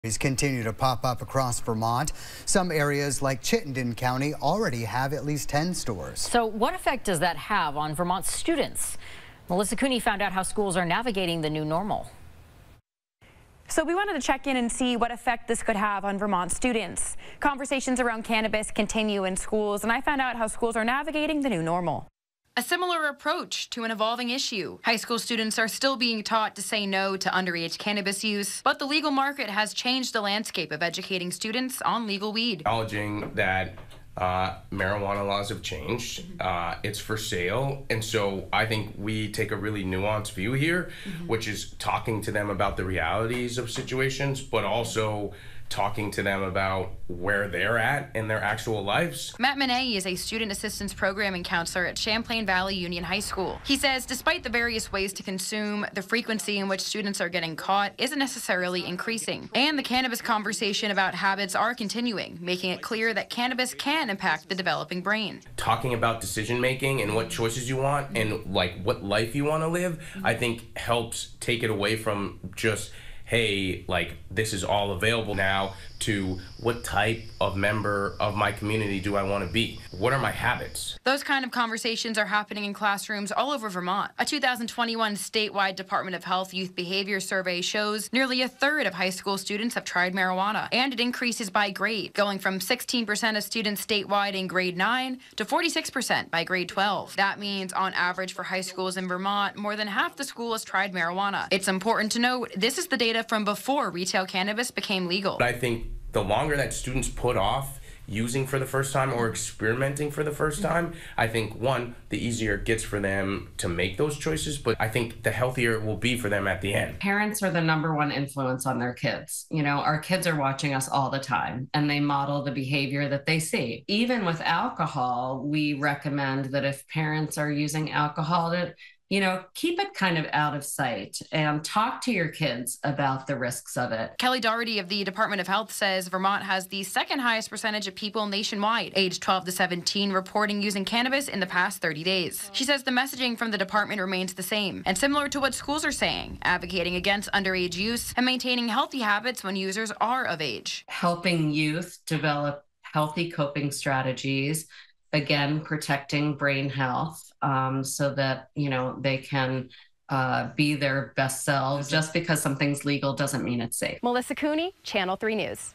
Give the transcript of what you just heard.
These continue to pop up across Vermont. Some areas like Chittenden County already have at least 10 stores. So what effect does that have on Vermont students? Melissa Cooney found out how schools are navigating the new normal. So we wanted to check in and see what effect this could have on Vermont students. Conversations around cannabis continue in schools, and I found out how schools are navigating the new normal. A similar approach to an evolving issue. High school students are still being taught to say no to underage cannabis use, but the legal market has changed the landscape of educating students on legal weed. Acknowledging that marijuana laws have changed, it's for sale, and so I think we take a really nuanced view here, which is talking to them about the realities of situations, but also talking to them about where they're at in their actual lives. Matt Monet is a student assistance programming counselor at Champlain Valley Union High School. He says despite the various ways to consume, the frequency in which students are getting caught isn't necessarily increasing. And the cannabis conversation about habits are continuing, making it clear that cannabis can impact the developing brain. Talking about decision making and what choices you want and like what life you want to live, I think helps take it away from just, hey, like this is all available now, to what type of member of my community do I want to be? What are my habits? Those kind of conversations are happening in classrooms all over Vermont. A 2021 statewide Department of Health Youth Behavior Survey shows nearly a third of high school students have tried marijuana, and it increases by grade, going from 16% of students statewide in grade 9 to 46% by grade 12. That means on average for high schools in Vermont, more than half the school has tried marijuana. It's important to note this is the data from before retail cannabis became legal. I think the longer that students put off using for the first time or experimenting for the first time, I think, one, the easier it gets for them to make those choices, but I think the healthier it will be for them at the end. Parents are the #1 influence on their kids. You know, our kids are watching us all the time, and they model the behavior that they see. Even with alcohol, we recommend that if parents are using alcohol, to keep it kind of out of sight and talk to your kids about the risks of it. Kelly Doherty of the Department of Health says Vermont has the second highest percentage of people nationwide, aged 12 to 17, reporting using cannabis in the past 30 days. She says the messaging from the department remains the same and similar to what schools are saying, advocating against underage use and maintaining healthy habits when users are of age. Helping youth develop healthy coping strategies, again, protecting brain health, so that, they can be their best selves. Just because something's legal doesn't mean it's safe. Melissa Cooney, Channel 3 News.